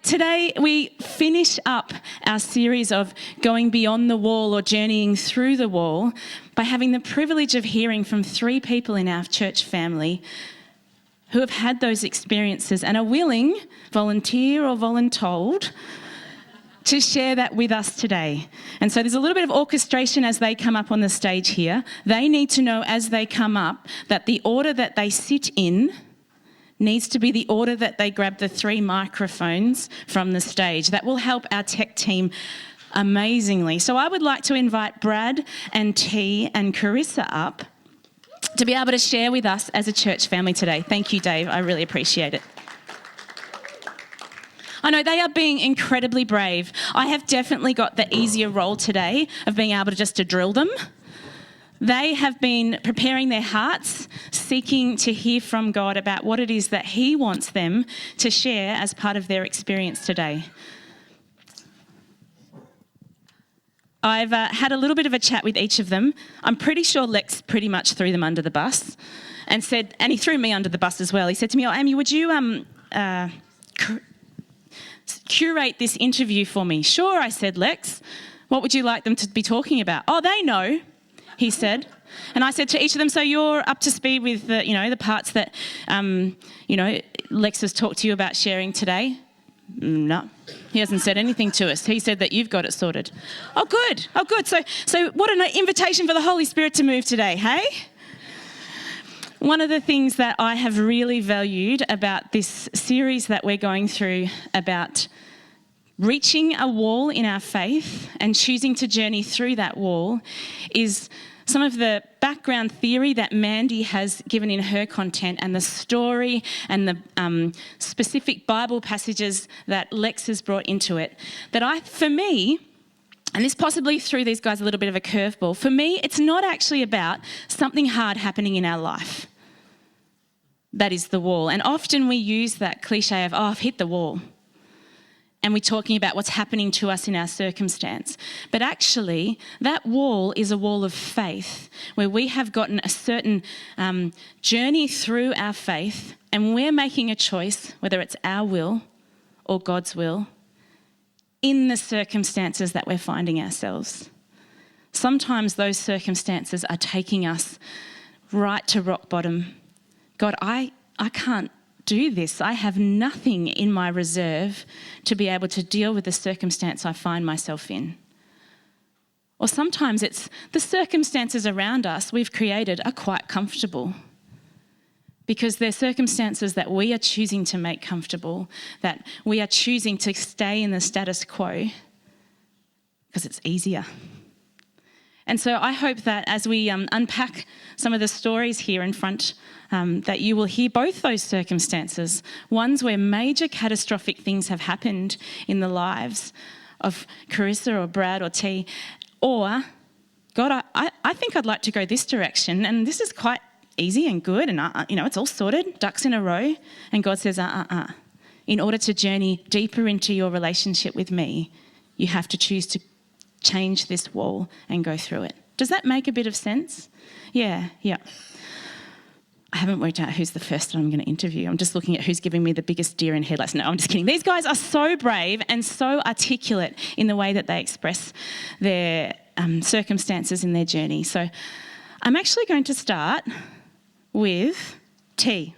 today we finish up our series of going beyond the wall or journeying through the wall by having the privilege of hearing from 3 people in our church family who have had those experiences and are willing, volunteer or voluntold, to share that with us today. And so there's a little bit of orchestration as they come up on the stage here. They need to know as they come up that the order that they sit in needs to be the order that they grab the 3 microphones from the stage. That will help our tech team amazingly. So I would like to invite Brad and T and Carissa up to be able to share with us as a church family today. Thank you, Dave. I really appreciate it. I know they are being incredibly brave. I have definitely got the easier role today of being able to drill them. They have been preparing their hearts, seeking to hear from God about what it is that He wants them to share as part of their experience today. I've had a little bit of a chat with each of them. I'm pretty sure Lex pretty much threw them under the bus and he threw me under the bus as well. He said to me, "Oh, Amy, would you curate this interview for me?" "Sure," I said, "Lex. What would you like them to be talking about?" "Oh, they know," he said. And I said to each of them, "So you're up to speed with the parts that Lex has talked to you about sharing today?" "No, he hasn't said anything to us. He said that you've got it sorted." Oh, good. So what an invitation for the Holy Spirit to move today, hey? One of the things that I have really valued about this series that we're going through about reaching a wall in our faith and choosing to journey through that wall is some of the background theory that Mandy has given in her content and the story and the specific Bible passages that Lex has brought into it. For me, and this possibly threw these guys a little bit of a curveball, for me it's not actually about something hard happening in our life. That is the wall. And often we use that cliche of, "Oh, I've hit the wall." And we're talking about what's happening to us in our circumstance. But actually, that wall is a wall of faith where we have gotten a certain journey through our faith and we're making a choice, whether it's our will or God's will, in the circumstances that we're finding ourselves. Sometimes those circumstances are taking us right to rock bottom. God, I can't do this. I have nothing in my reserve to be able to deal with the circumstance I find myself in. Or sometimes it's the circumstances around us we've created are quite comfortable because they're circumstances that we are choosing to make comfortable, that we are choosing to stay in the status quo because it's easier. And so I hope that as we unpack some of the stories here in front, that you will hear both those circumstances, ones where major catastrophic things have happened in the lives of Carissa or Brad or T, or, God, I think I'd like to go this direction, and this is quite easy and good, and it's all sorted, ducks in a row, and God says, in order to journey deeper into your relationship with me, you have to choose to change this wall and go through it. Does that make a bit of sense? Yeah. I haven't worked out who's the first I'm going to interview. I'm just looking at who's giving me the biggest deer in headlights. No, I'm just kidding. These guys are so brave and so articulate in the way that they express their circumstances in their journey. So I'm actually going to start with T.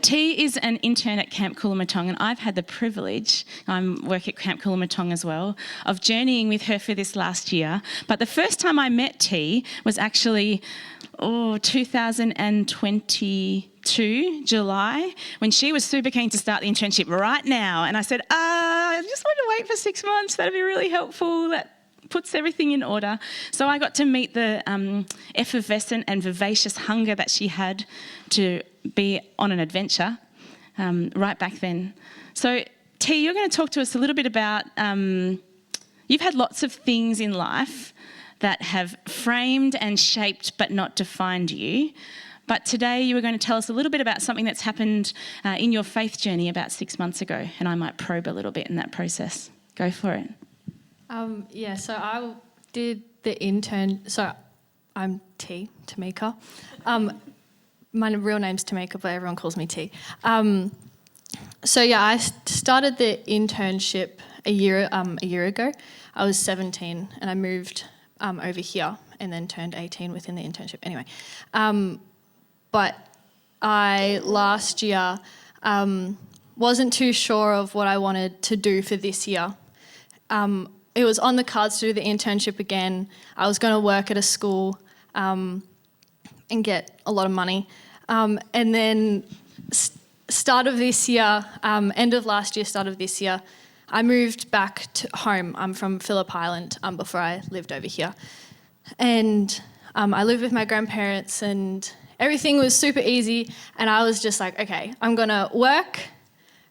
T is an intern at Camp Coolamatong, and I've had the privilege, I work at Camp Coolamatong as well, of journeying with her for this last year. But the first time I met T was actually 2022, July, when she was super keen to start the internship right now. And I said, I just want to wait for 6 months. That'd be really helpful. That puts everything in order. So I got to meet the effervescent and vivacious hunger that she had to be on an adventure right back then. So T, you're going to talk to us a little bit about, you've had lots of things in life that have framed and shaped but not defined you. But today you were going to tell us a little bit about something that's happened in your faith journey about 6 months ago, and I might probe a little bit in that process. Go for it. So I did the intern. So I'm T, Tamika. My real name's Tamika, but everyone calls me T. I started the internship a year ago. I was 17 and I moved over here and then turned 18 within the internship. Anyway, but I last year wasn't too sure of what I wanted to do for this year. It was on the cards to do the internship again. I was going to work at a school and get a lot of money. And then start of this year, end of last year, start of this year, I moved back to home. I'm from Phillip Island before I lived over here. And I lived with my grandparents and everything was super easy. And I was just like, okay, I'm going to work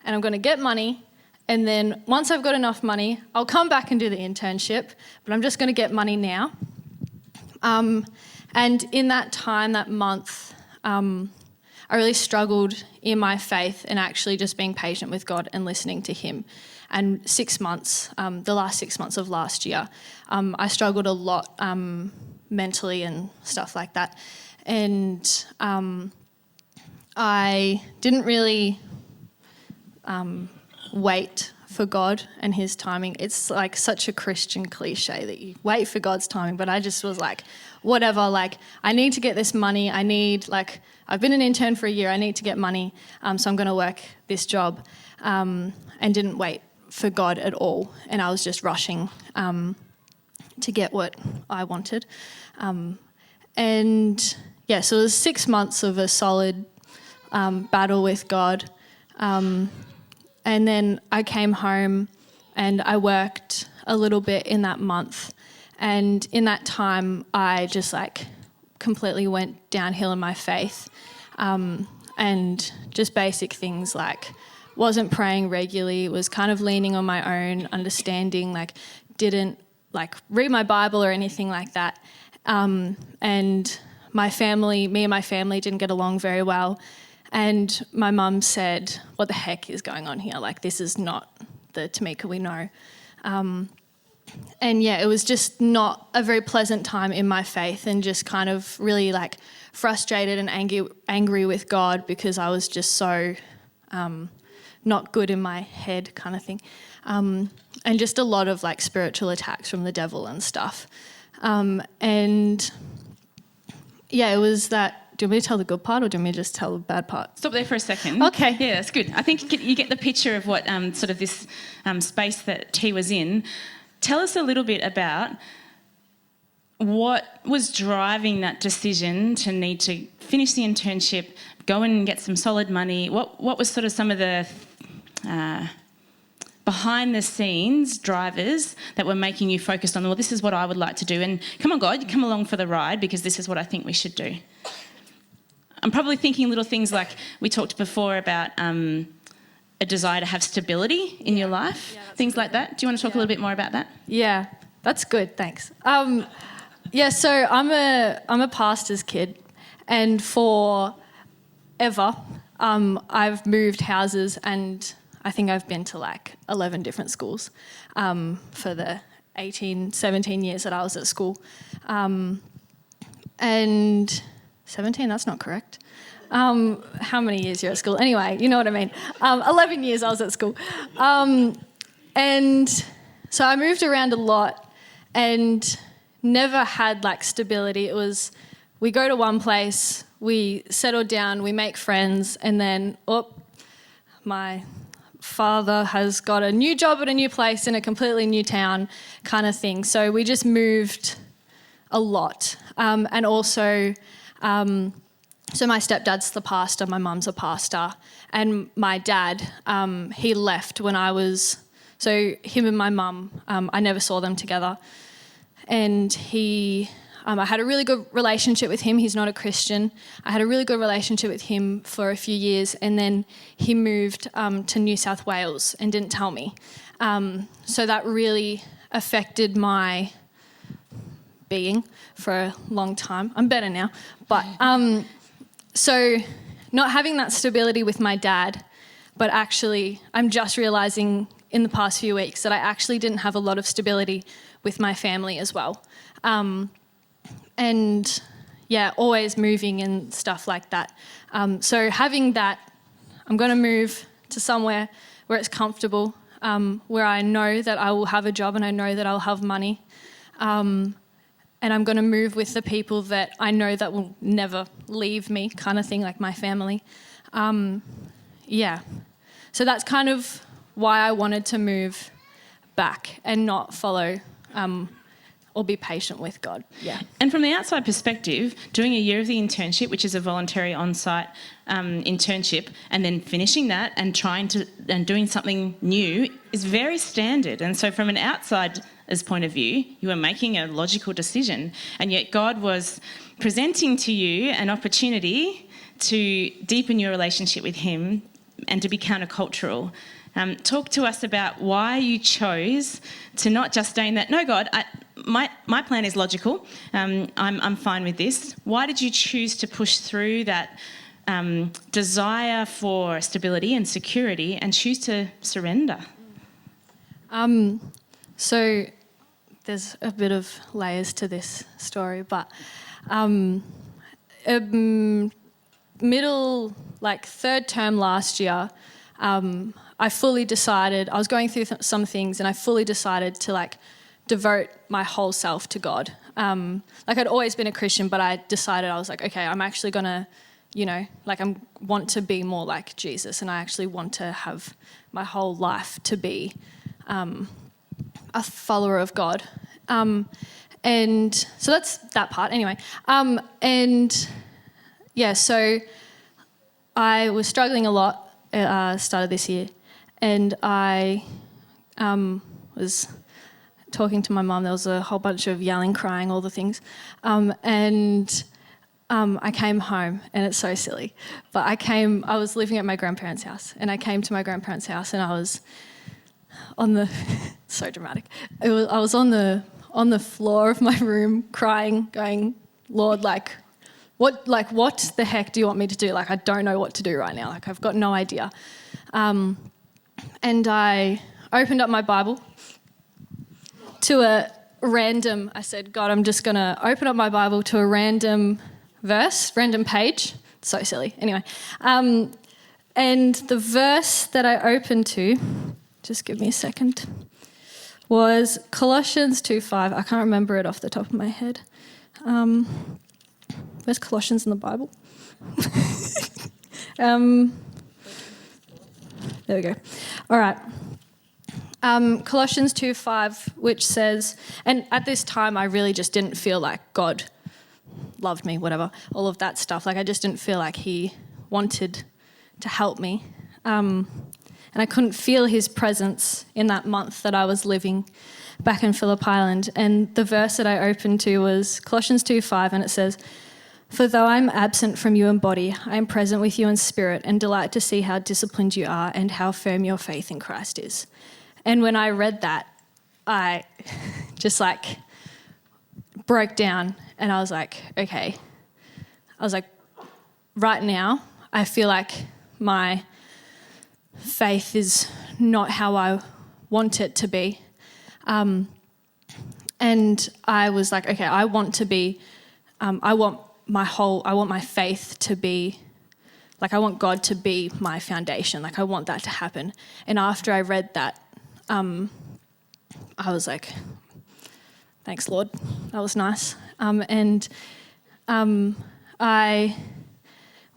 and I'm going to get money. And then once I've got enough money, I'll come back and do the internship. But I'm just going to get money now. And in that time, that month, I really struggled in my faith and actually just being patient with God and listening to Him. And 6 months, the last 6 months of last year, I struggled a lot mentally and stuff like that. And I didn't really wait for God and His timing. It's like such a Christian cliche that you wait for God's timing, but I just was like, whatever, like I need to get this money. I've been an intern for a year. I need to get money. So I'm going to work this job and didn't wait for God at all. And I was just rushing to get what I wanted. So it was 6 months of a solid battle with God. And then I came home and I worked a little bit in that month. And in that time, I just completely went downhill in my faith. And just basic things like wasn't praying regularly, was kind of leaning on my own understanding, didn't read my Bible or anything like that. And me and my family didn't get along very well. And my mum said, what the heck is going on here? This is not the Tamika we know. It was just not a very pleasant time in my faith and just kind of really frustrated and angry with God because I was just so not good in my head kind of thing. And just a lot of spiritual attacks from the devil and stuff. It was that. Do you want me to tell the good part or do you want me to just tell the bad part? Stop there for a second. Okay. Yeah, that's good. I think you get the picture of what sort of this space that T was in. Tell us a little bit about what was driving that decision to need to finish the internship, go and get some solid money. What was sort of some of the behind the scenes drivers that were making you focused on, well, this is what I would like to do, and come on, God, come along for the ride because this is what I think we should do. I'm probably thinking little things like we talked before about a desire to have stability in your life, things like that. Do you want to talk a little bit more about that? Yeah, that's good, thanks. So I'm a pastor's kid, and for ever I've moved houses, and I think I've been to 11 different schools for the 17 years that I was at school. And 17, that's not correct. How many years you're at school? Anyway, you know what I mean. 11 years I was at school. And so I moved around a lot and never had stability. It was, we go to one place, we settle down, we make friends, and then, my father has got a new job at a new place in a completely new town kind of thing. So we just moved a lot. And also, so my stepdad's the pastor, my mum's a pastor, and my dad, he left when I was, so him and my mum, I never saw them together. And I had a really good relationship with him. He's not a Christian. I had a really good relationship with him for a few years, and then he moved to New South Wales and didn't tell me. So that really affected my being for a long time. I'm better now. But so not having that stability with my dad, but actually I'm just realising in the past few weeks that I actually didn't have a lot of stability with my family as well. Always moving and stuff like that. So having that, I'm going to move, to somewhere where it's comfortable, where I know that I will have a job and I know that I'll have money. And I'm going to move with the people that I know that will never leave me, kind of thing, like my family. Yeah. So that's kind of why I wanted to move back and not follow or be patient with God. Yeah. And from the outside perspective, doing a year of the internship, which is a voluntary on-site internship, and then finishing that and doing something new is very standard. And so from an outsider's point of view, you were making a logical decision, and yet God was presenting to you an opportunity to deepen your relationship with him and to be countercultural. Talk to us about why you chose to not just stay in that, no, God, my plan is logical, I'm fine with this. Why did you choose to push through that desire for stability and security and choose to surrender? So there's a bit of layers to this story, but third term last year, I fully decided, I was going through some things and I fully decided to devote my whole self to God. I'd always been a Christian, but I decided, I was like, okay, I'm actually going to, I want to be more like Jesus, and I actually want to have my whole life to be a follower of God. And so that's that part anyway. So I was struggling a lot start of this year, and I was talking to my mum. There was a whole bunch of yelling, crying, all the things. I came home, and it's so silly, but I was living at my grandparents' house, and I came to my grandparents' house, and I was on the, so dramatic. I was on the floor of my room crying, going, Lord, what the heck do you want me to do? I don't know what to do right now. I've got no idea. And I opened up my Bible to I said, God, I'm just going to open up my Bible to a random verse, random page. So silly. Anyway. And the verse that I opened to, just give me a second, was Colossians 2:5. I can't remember it off the top of my head. Where's Colossians in the Bible? There we go. All right. Colossians 2:5, which says, and at this time I really just didn't feel like God loved me, whatever, all of that stuff. I just didn't feel like he wanted to help me. And I couldn't feel his presence in that month that I was living back in Phillip Island. And the verse that I opened to was Colossians 2:5, and it says, "For though I'm absent from you in body, I am present with you in spirit and delight to see how disciplined you are and how firm your faith in Christ is." And when I read that, I just broke down, and I was like, okay. I was like, right now, I feel like my faith is not how I want it to be. And I was like, okay, I want to be, I want my faith to be, I want God to be my foundation. I want that to happen. And after I read that, I was like, thanks, Lord. That was nice. I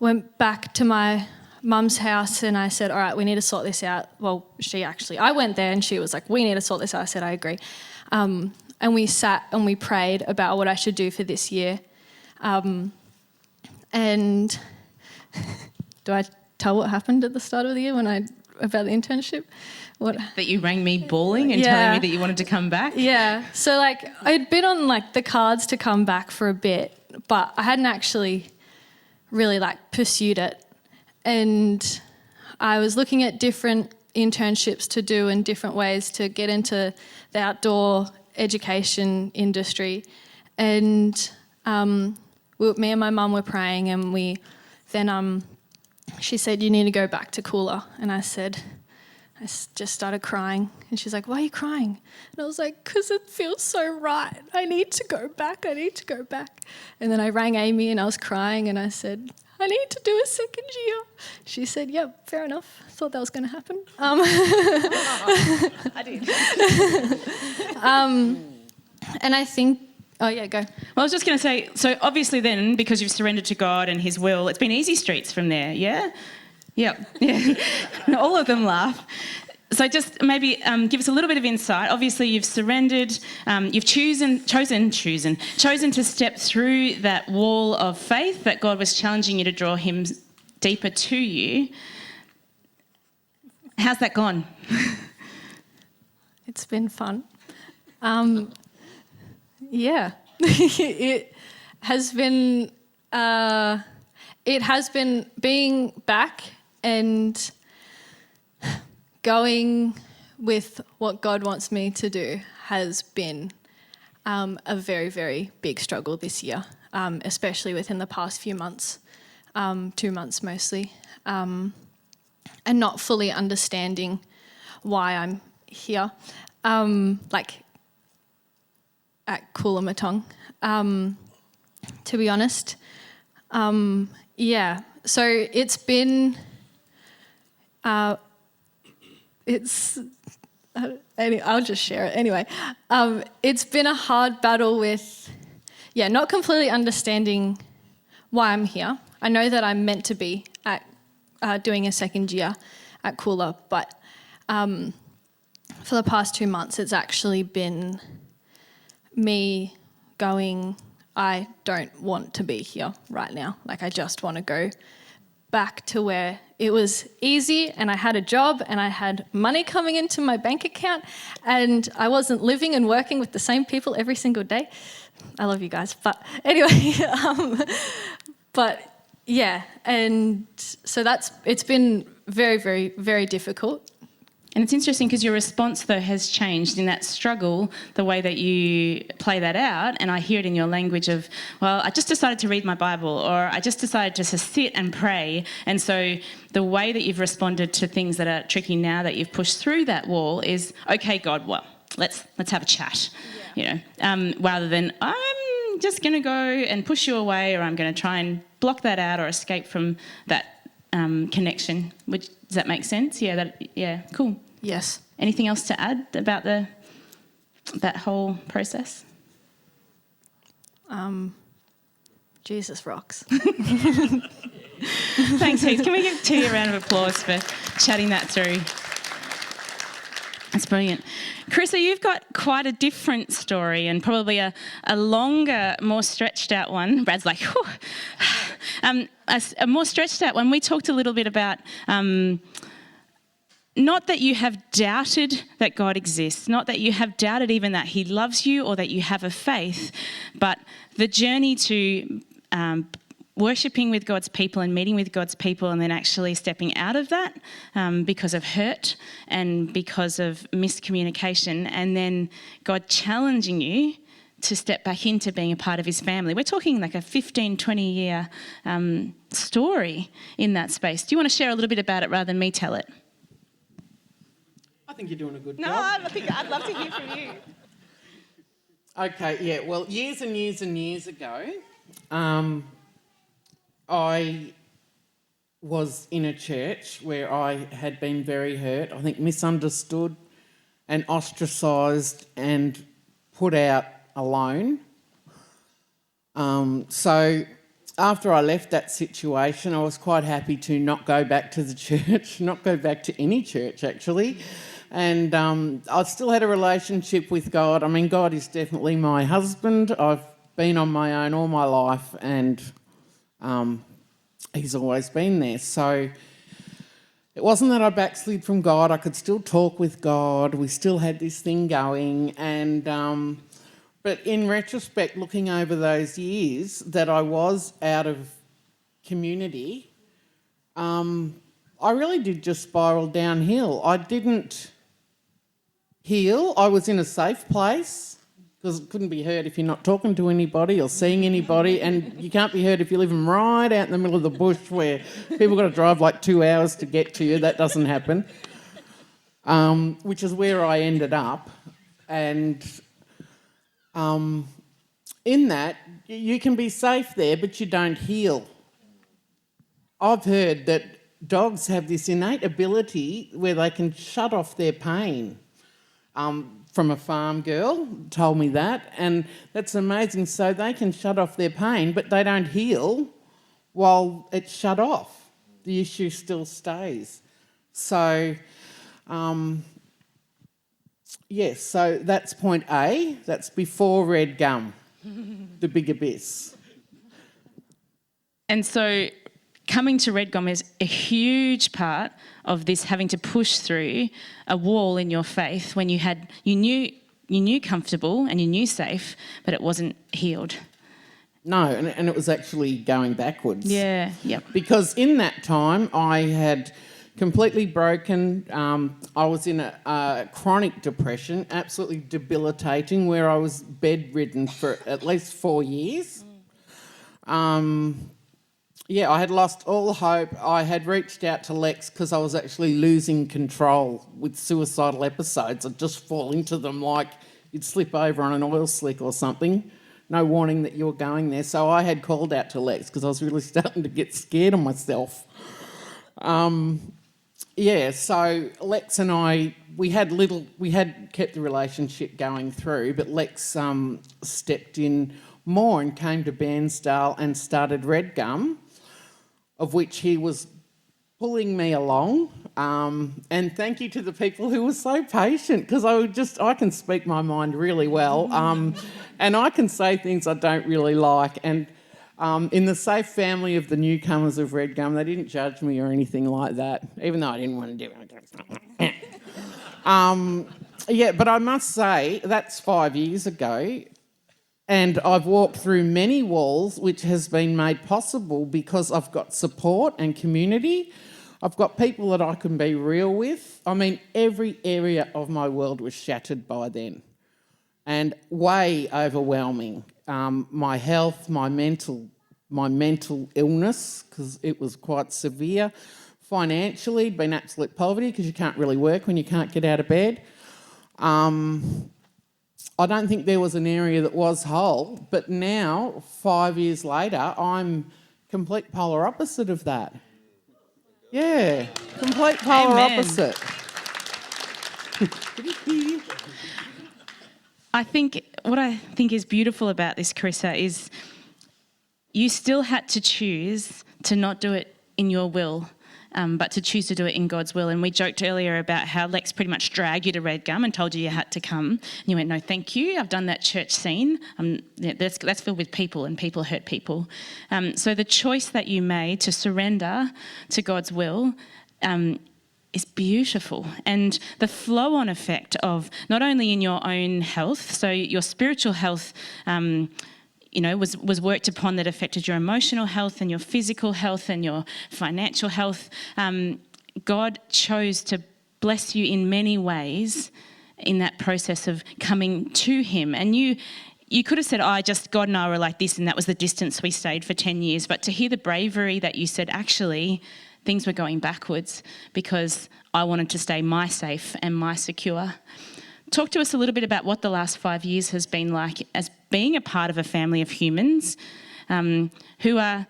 went back to my mum's house and I said, all right, we need to sort this out. Well, I went there and she was like, we need to sort this out. I said, I agree. And we sat and we prayed about what I should do for this year. And do I tell what happened at the start of the year about the internship? What? That you rang me bawling and telling me that you wanted to come back? Yeah. So I'd been on the cards to come back for a bit, but I hadn't actually really pursued it. And I was looking at different internships to do and different ways to get into the outdoor education industry. And me and my mum were praying, and she said, you need to go back to Coolah. And I just started crying. And she's like, why are you crying? And I was like, because it feels so right. I need to go back. And then I rang Amy and I was crying and I said, I need to do a second year. She said, yep, fair enough. Thought that was going to happen. I did. And I think, oh yeah, go. Well, I was just going to say, so obviously then, because you've surrendered to God and his will, it's been easy streets from there, yeah? Yep, yeah. All of them laugh. So just maybe give us a little bit of insight. Obviously, you've surrendered, you've chosen to step through that wall of faith that God was challenging you to draw him deeper to you. How's that gone? It's been fun. Yeah, it has been being back and going with what God wants me to do has been a very, very big struggle this year, especially within the past few months, 2 months mostly, and not fully understanding why I'm here, like at Coolamatong, to be honest. Yeah, so it's been... I'll just share it anyway. It's been a hard battle with, not completely understanding why I'm here. I know that I'm meant to be at doing a second year at Coola, but for the past 2 months, it's actually been me going, I don't want to be here right now. Like, I just want to go back to where it was easy and I had a job and I had money coming into my bank account and I wasn't living and working with the same people every single day. I love you guys. But anyway, and so it's been very, very, very difficult. And it's interesting because your response, though, has changed in that struggle, the way that you play that out. And I hear it in your language of, well, I just decided to read my Bible, or I just decided just to sit and pray. And so the way that you've responded to things that are tricky now that you've pushed through that wall is, okay, God, well, let's have a chat, rather than I'm just going to go and push you away, or I'm going to try and block that out or escape from that connection. Does that make sense? Yeah, cool. Yes. Anything else to add about that whole process? Jesus rocks. Thanks, Heath. Can we give T a round of applause for chatting that through? That's brilliant. Carissa, you've got quite a different story and probably a longer, more stretched out one. Brad's like, whew. A more stretched out one. We talked a little bit about not that you have doubted that God exists, not that you have doubted even that he loves you or that you have a faith, but the journey to worshipping with God's people and meeting with God's people and then actually stepping out of that because of hurt and because of miscommunication, and then God challenging you to step back into being a part of his family. We're talking like a 15, 20-year story in that space. Do you want to share a little bit about it rather than me tell it? I think you're doing a good No, job. I'd love to hear from you. Okay, yeah, well, years and years and years ago, I was in a church where I had been very hurt, I think misunderstood and ostracised and put out alone. So after I left that situation, I was quite happy to not go back to the church, not go back to any church actually. And I still had a relationship with God. I mean, God is definitely my husband. I've been on my own all my life and he's always been there. So it wasn't that I backslid from God. I could still talk with God. We still had this thing going. And but in retrospect, looking over those years that I was out of community, I really did just spiral downhill. I didn't heal. I was in a safe place because it couldn't be hurt if you're not talking to anybody or seeing anybody, and you can't be hurt if you're living right out in the middle of the bush where people got to drive like 2 hours to get to you. That doesn't happen, which is where I ended up. And in that, you can be safe there, but you don't heal. I've heard that dogs have this innate ability where they can shut off their pain. From a farm girl told me that, and that's amazing. So they can shut off their pain, but they don't heal while it's shut off. The issue still stays. So, yes, so that's point A. That's before Redgum, the big abyss. And so coming to Redgum is a huge part of this having to push through a wall in your faith when you knew comfortable and you knew safe, but it wasn't healed. No, and it was actually going backwards. Yeah, yep. Because in that time I had completely broken. I was in a chronic depression, absolutely debilitating, where I was bedridden for at least 4 years. Yeah, I had lost all hope. I had reached out to Lex because I was actually losing control with suicidal episodes. I'd just fall into them like you'd slip over on an oil slick or something. No warning that you were going there. So I had called out to Lex because I was really starting to get scared of myself. Yeah, so Lex and I, we had kept the relationship going through, but Lex stepped in more and came to Bairnsdale and started Redgum, of which he was pulling me along. And thank you to the people who were so patient, because I can speak my mind really well, and I can say things I don't really like. And in the safe family of the newcomers of Redgum, they didn't judge me or anything like that, even though I didn't want to do it. Yeah, but I must say, that's 5 years ago. And I've walked through many walls, which has been made possible because I've got support and community. I've got people that I can be real with. I mean, every area of my world was shattered by then, and way overwhelming. My health, my mental illness, because it was quite severe. Financially, been absolute poverty because you can't really work when you can't get out of bed. I don't think there was an area that was whole, but now, 5 years later, I'm complete polar opposite of that. Yeah, complete polar opposite. What I think is beautiful about this, Carissa, is you still had to choose to not do it in your will, but to choose to do it in God's will. And we joked earlier about how Lex pretty much dragged you to Redgum and told you had to come. And you went, no, thank you. I've done that church scene. That's filled with people, and people hurt people. So the choice that you made to surrender to God's will is beautiful. And the flow-on effect of not only in your own health, so your spiritual health was worked upon, that affected your emotional health and your physical health and your financial health. God chose to bless you in many ways in that process of coming to him. And you could have said, God and I were like this, and that was the distance we stayed for 10 years. But to hear the bravery that you said, actually, things were going backwards because I wanted to stay my safe and my secure. Talk to us a little bit about what the last 5 years has been like as being a part of a family of humans who are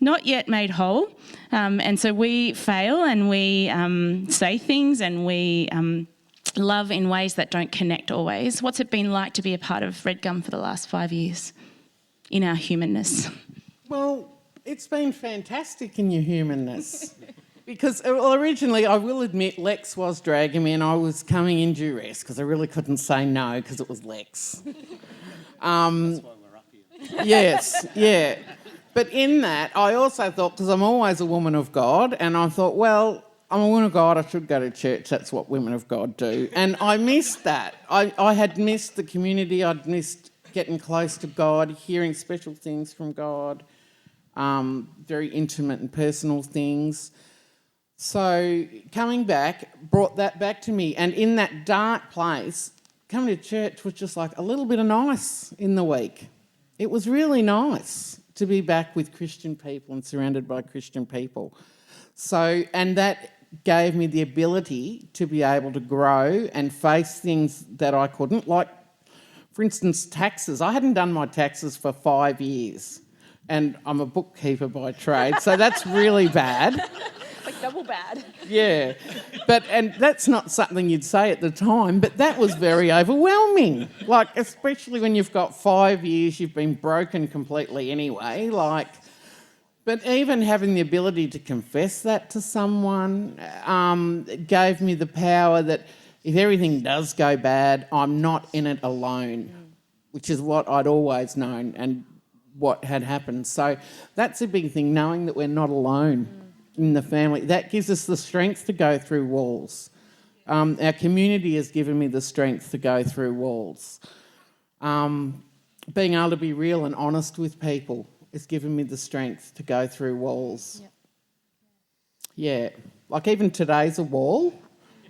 not yet made whole. And so we fail and we say things and we love in ways that don't connect always. What's it been like to be a part of Redgum for the last 5 years in our humanness? Well, it's been fantastic in your humanness. Because originally, I will admit, Lex was dragging me and I was coming in duress because I really couldn't say no because it was Lex. That's why we're up here. Yes, yeah. But in that, I also thought, because I'm always a woman of God, and I thought, well, I'm a woman of God, I should go to church, that's what women of God do. And I missed that. I had missed the community, I'd missed getting close to God, hearing special things from God, very intimate and personal things. So coming back brought that back to me, and in that dark place, coming to church was just like a little bit of nice in the week. It was really nice to be back with Christian people and surrounded by Christian people. So, and that gave me the ability to be able to grow and face things that I couldn't, like, for instance, taxes. I hadn't done my taxes for 5 years. and I'm a bookkeeper by trade, so that's really bad. Like double bad. Yeah, and that's not something you'd say at the time, but that was very overwhelming. Like, especially when you've got 5 years, you've been broken completely anyway. But even having the ability to confess that to someone gave me the power that if everything does go bad, I'm not in it alone, which is what I'd always known and what had happened. So that's a big thing, knowing that we're not alone in the family. That gives us the strength to go through walls. Our community has given me the strength to go through walls. Being able to be real and honest with people has given me the strength to go through walls. Yep. Yeah, like even today's a wall.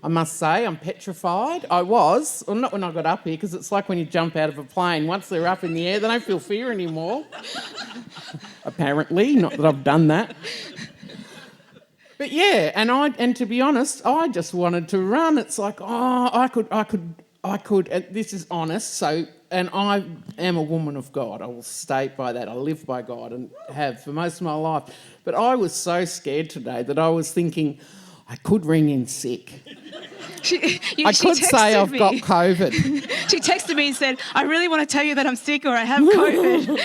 I must say, I'm petrified. I was, well, not when I got up here, because it's like when you jump out of a plane. Once they're up in the air, they don't feel fear anymore. Apparently, not that I've done that. But yeah, and to be honest, I just wanted to run. It's like, I could, and this is honest, so, and I am a woman of God. I will state by that. I live by God and have for most of my life. But I was so scared today that I was thinking, I could ring in sick. I could say I've got COVID. She texted me and said, I really want to tell you that I'm sick or I have COVID.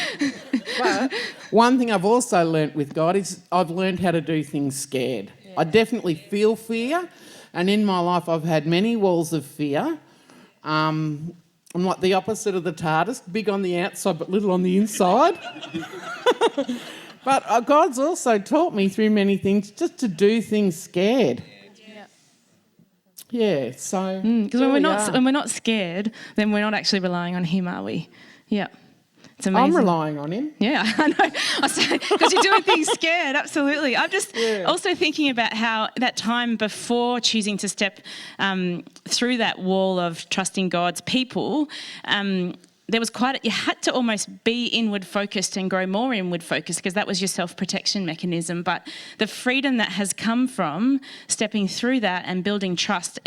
But one thing I've also learnt with God is I've learned how to do things scared. Yeah. I definitely feel fear, and in my life I've had many walls of fear. I'm like the opposite of the TARDIS, big on the outside but little on the inside. But God's also taught me through many things just to do things scared. Yeah, so... Because when we're not scared, then we're not actually relying on Him, are we? Yeah. It's amazing. I'm relying on Him. Yeah, I know. Because you're doing things scared, absolutely. I'm just also thinking about how that time before choosing to step through that wall of trusting God's people, there was you had to almost be inward focused and grow more inward focused, because that was your self-protection mechanism. But the freedom that has come from stepping through that and building trust,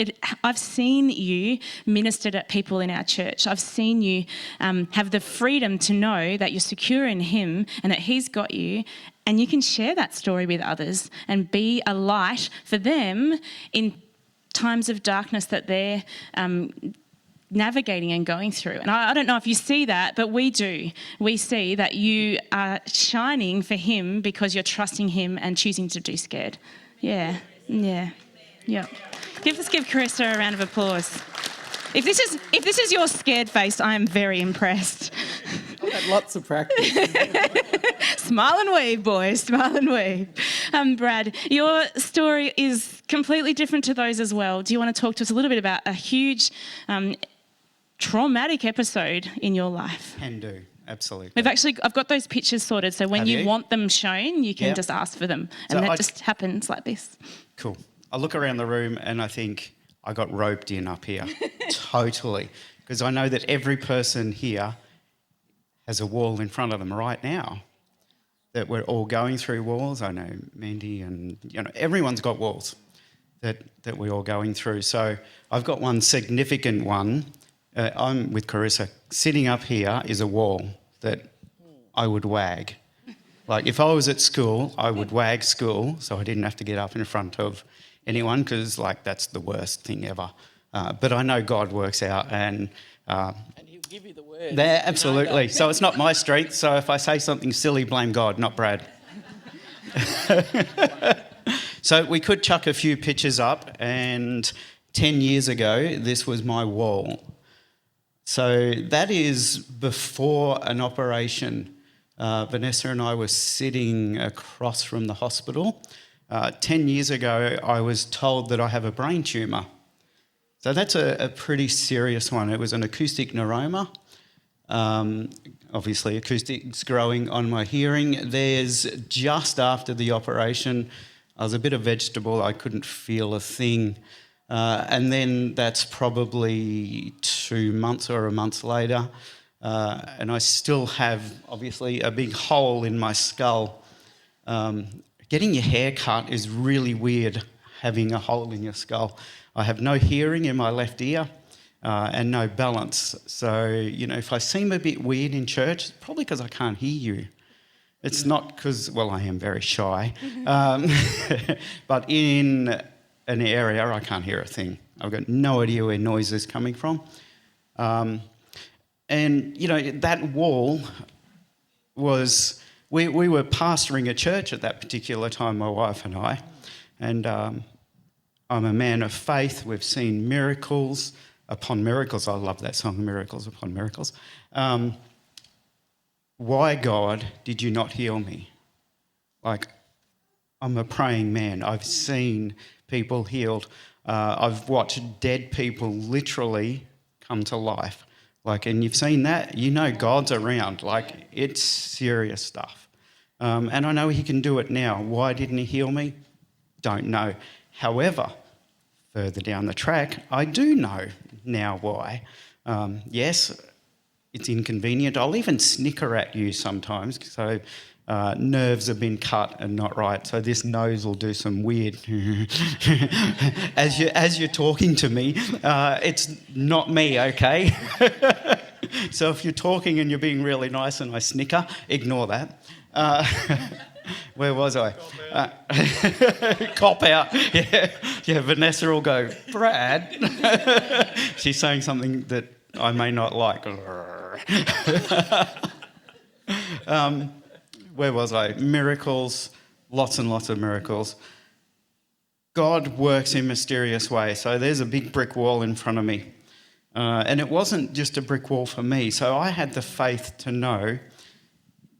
I've seen you minister to people in our church. I've seen you have the freedom to know that you're secure in Him and that He's got you, and you can share that story with others and be a light for them in times of darkness that they're navigating and going through. And I don't know if you see that, but we do. We see that you are shining for Him because you're trusting Him and choosing to do scared. Yeah. Let's give Carissa a round of applause. If this is your scared face, I am very impressed. I've had lots of practice. Smile and wave, boys. Smile and wave. Brad, your story is completely different to those as well. Do you want to talk to us a little bit about a huge traumatic episode in your life? Can do, absolutely. I've got those pictures sorted, so when you want them shown, you can just ask for them. And so that just happens like this. Cool. I look around the room and I think I got roped in up here. Totally. Because I know that every person here has a wall in front of them right now. That we're all going through walls. I know Mandy and everyone's got walls that we're all going through. So I've got one significant one. I'm with Carissa. Sitting up here is a wall that I would wag. Like if I was at school, I would wag school so I didn't have to get up in front of anyone, because that's the worst thing ever. But I know God works out and He'll give you the word. There, absolutely. So it's not my strength. So if I say something silly, blame God, not Brad. So we could chuck a few pictures up, and 10 years ago, this was my wall. So that is before an operation. Vanessa and I were sitting across from the hospital. 10 years ago, I was told that I have a brain tumour. So that's a pretty serious one. It was an acoustic neuroma. Obviously, acoustics growing on my hearing. There's just after the operation, I was a bit of vegetable. I couldn't feel a thing. And then that's probably 2 months or a month later. And I still have, obviously, a big hole in my skull. Getting your hair cut is really weird, having a hole in your skull. I have no hearing in my left ear and no balance. So, if I seem a bit weird in church, it's probably because I can't hear you. It's not because, well, I am very shy, but in an area I can't hear a thing. I've got no idea where noise is coming from. And, you know, that wall was... We were pastoring a church at that particular time, my wife and I, and I'm a man of faith. We've seen miracles upon miracles. I love that song, Miracles Upon Miracles. Why, God, did you not heal me? Like, I'm a praying man. I've seen people healed. I've watched dead people literally come to life. Like, and you've seen that, you know God's around. Like, it's serious stuff. And I know he can do it now. Why didn't he heal me? Don't know. However, further down the track, I do know now why. Yes, it's inconvenient. I'll even snicker at you sometimes. So nerves have been cut and not right. So this nose will do some weird... as you're talking to me, it's not me, okay? So if you're talking and you're being really nice and I snicker, ignore that. Where was I? Cop out. Yeah, Vanessa will go, Brad. She's saying something that I may not like. Where was I? Miracles, lots and lots of miracles. God works in mysterious ways. So there's a big brick wall in front of me. And it wasn't just a brick wall for me. So I had the faith to know,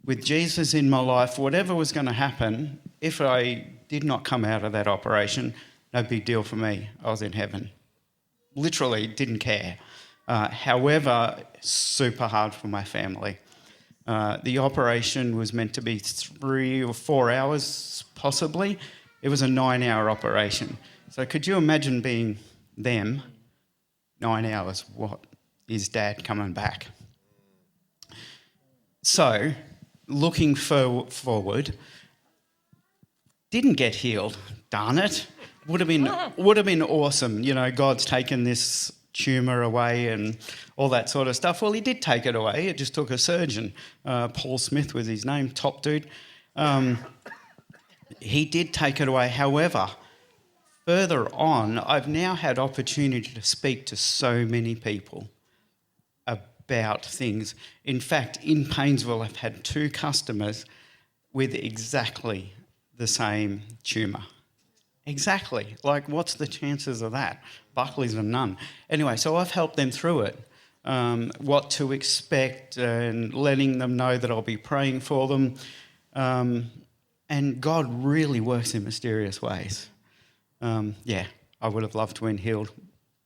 with Jesus in my life, whatever was going to happen, if I did not come out of that operation, no big deal for me. I was in heaven. Literally didn't care. However, super hard for my family. The operation was meant to be 3 or 4 hours, possibly. It was a 9-hour operation. So could you imagine being them, 9 hours? What is Dad coming back? So, looking forward, didn't get healed. Darn it! Would have been awesome. You know, God's taken this tumour away and all that sort of stuff. Well, he did take it away. It just took a surgeon. Paul Smith was his name, top dude. He did take it away. However, further on, I've now had opportunity to speak to so many people about things. In fact, in Paynesville, I've had 2 customers with exactly the same tumour. Exactly. Like, what's the chances of that? Buckley's a none. Anyway, so I've helped them through it, what to expect and letting them know that I'll be praying for them. And God really works in mysterious ways. Yeah, I would have loved to have been healed.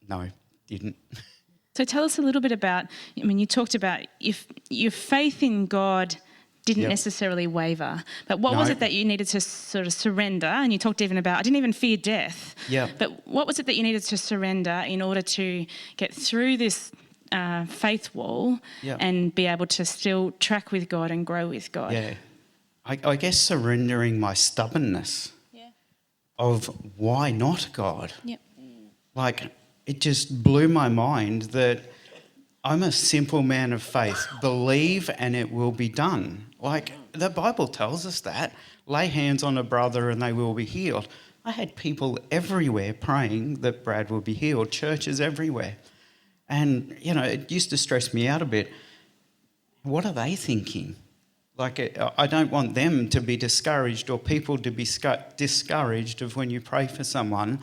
No, didn't. So tell us a little bit about, I mean, you talked about if your faith in God didn't necessarily waver, but what was it that you needed to sort of surrender? And you talked even about, I didn't even fear death. Yeah. But what was it that you needed to surrender in order to get through this faith wall and be able to still track with God and grow with God? Yeah. I guess surrendering my stubbornness of why not God? Yep. Like, it just blew my mind that I'm a simple man of faith. Believe and it will be done. Like, the Bible tells us that. Lay hands on a brother and they will be healed. I had people everywhere praying that Brad will be healed, churches everywhere. And, you know, it used to stress me out a bit. What are they thinking? Like, I don't want them to be discouraged or people to be discouraged of when you pray for someone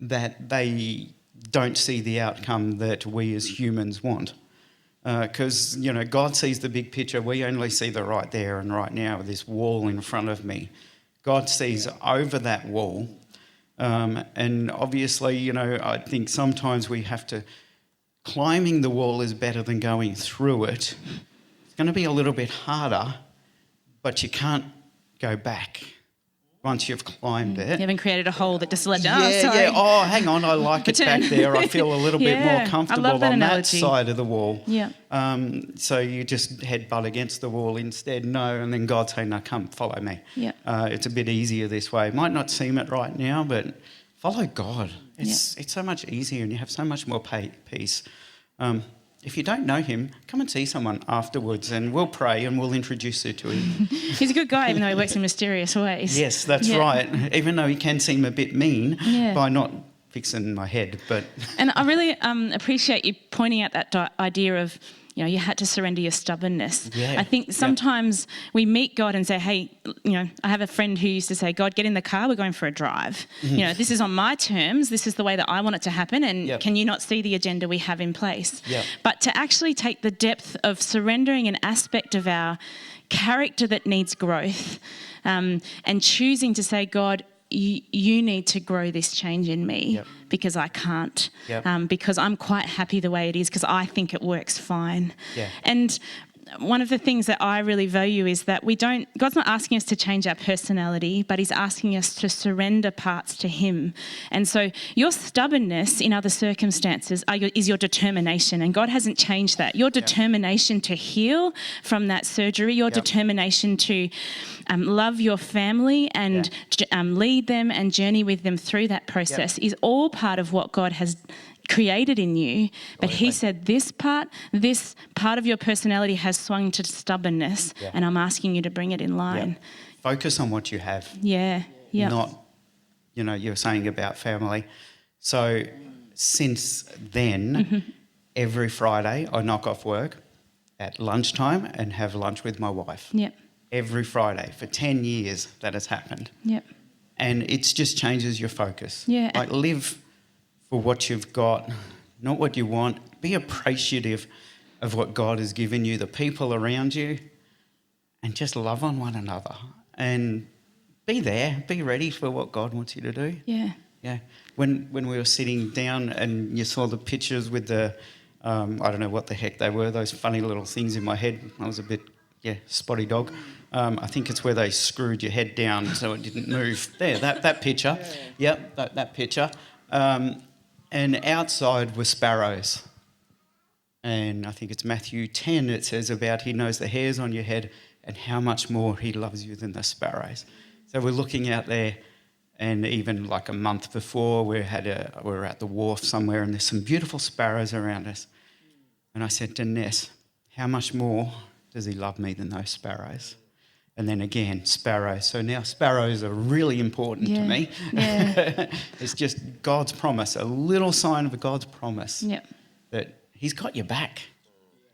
that they don't see the outcome that we as humans want. Because, you know, God sees the big picture. We only see the right there and right now, this wall in front of me. God sees over that wall. And obviously, you know, I think sometimes we have to... Climbing the wall is better than going through it. It's going to be a little bit harder, but you can't go back once you've climbed it. You haven't created a hole that just let down. Yeah. Oh, hang on, I like it back there. I feel a little bit more comfortable on analogy. that side of the wall. Yeah. So you just headbutt against the wall instead. No, and then God's saying, no, come, follow me. Yeah. It's a bit easier this way. It might not seem it right now, but follow God. It's so much easier and you have so much more peace. if you don't know him, come and see someone afterwards and we'll pray and we'll introduce you to him. He's a good guy, even though he works in mysterious ways. Yes, that's right. Even though he can seem a bit mean by not fixing my head. And I really appreciate you pointing out that idea of, you had to surrender your stubbornness. Yeah. I think sometimes we meet God and say, hey, I have a friend who used to say, God, get in the car, we're going for a drive. This is on my terms, this is the way that I want it to happen, and can you not see the agenda we have in place? But to actually take the depth of surrendering an aspect of our character that needs growth, and choosing to say, God, you need to grow this change in me because I can't, because I'm quite happy the way it is because I think it works fine. And one of the things that I really value is that God's not asking us to change our personality, but he's asking us to surrender parts to him. And so your stubbornness in other circumstances is your determination, and God hasn't changed that. Your determination to heal from that surgery, your determination to love your family and lead them and journey with them through that process is all part of what God has created in you. But he said this part of your personality has swung to stubbornness, and I'm asking you to bring it in line. Focus on what you have. Not, you're saying about family. So since then, every Friday I knock off work at lunchtime and have lunch with my wife. Every Friday. For 10 years that has happened. And it just changes your focus. Like, live for what you've got, not what you want. Be appreciative of what God has given you, the people around you, and just love on one another. And be there, be ready for what God wants you to do. When we were sitting down and you saw the pictures with the, I don't know what the heck they were, those funny little things in my head. I was a bit, spotty dog. I think it's where they screwed your head down so it didn't move. There, that picture. That picture. And outside were sparrows. And I think it's Matthew 10, it says about he knows the hairs on your head and how much more he loves you than the sparrows. So we're looking out there, and even like a month before we were at the wharf somewhere and there's some beautiful sparrows around us. And I said to Ness, how much more does he love me than those sparrows? And then again, sparrows. So now sparrows are really important to me. It's just God's promise, a little sign of God's promise that he's got your back.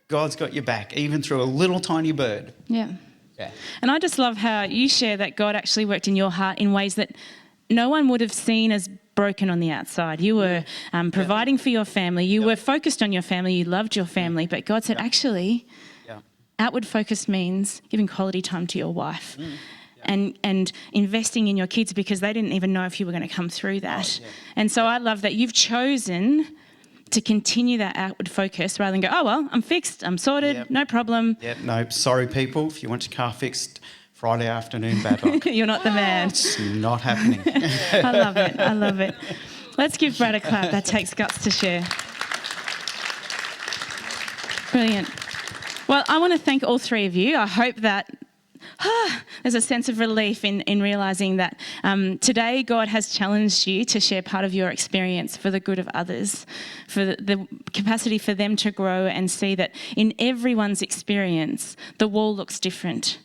God's got your back, even through a little tiny bird. And I just love how you share that God actually worked in your heart in ways that no one would have seen as broken on the outside. You were providing for your family. You were focused on your family. You loved your family. But God said, actually, outward focus means giving quality time to your wife and investing in your kids because they didn't even know if you were going to come through that. And so I love that you've chosen to continue that outward focus rather than go, oh, well, I'm fixed, I'm sorted, no problem. No, sorry, people. If you want your car fixed, Friday afternoon, bad luck. You're not the man. It's not happening. I love it. Let's give Brad a clap. That takes guts to share. Brilliant. Well, I want to thank all three of you. I hope that there's a sense of relief in realising that today God has challenged you to share part of your experience for the good of others, for the capacity for them to grow and see that in everyone's experience, the wall looks different.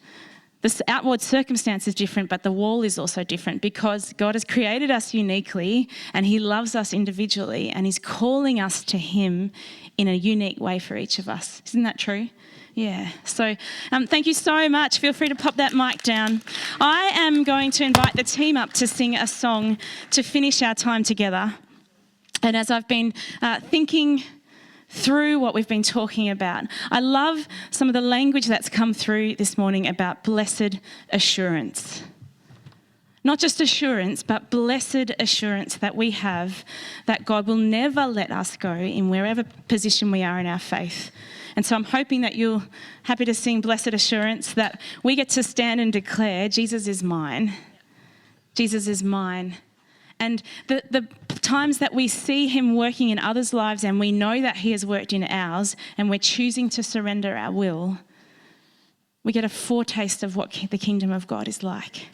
The outward circumstance is different, but the wall is also different because God has created us uniquely and he loves us individually and he's calling us to him in a unique way for each of us. Isn't that true? Yeah. So thank you so much. Feel free to pop that mic down. I am going to invite the team up to sing a song to finish our time together. And as I've been thinking through what we've been talking about, I love some of the language that's come through this morning about blessed assurance. Not just assurance, but blessed assurance that we have that God will never let us go in wherever position we are in our faith. And so I'm hoping that you're happy to sing Blessed Assurance, that we get to stand and declare, Jesus is mine. Jesus is mine. And the times that we see him working in others' lives and we know that he has worked in ours and we're choosing to surrender our will, we get a foretaste of what the kingdom of God is like.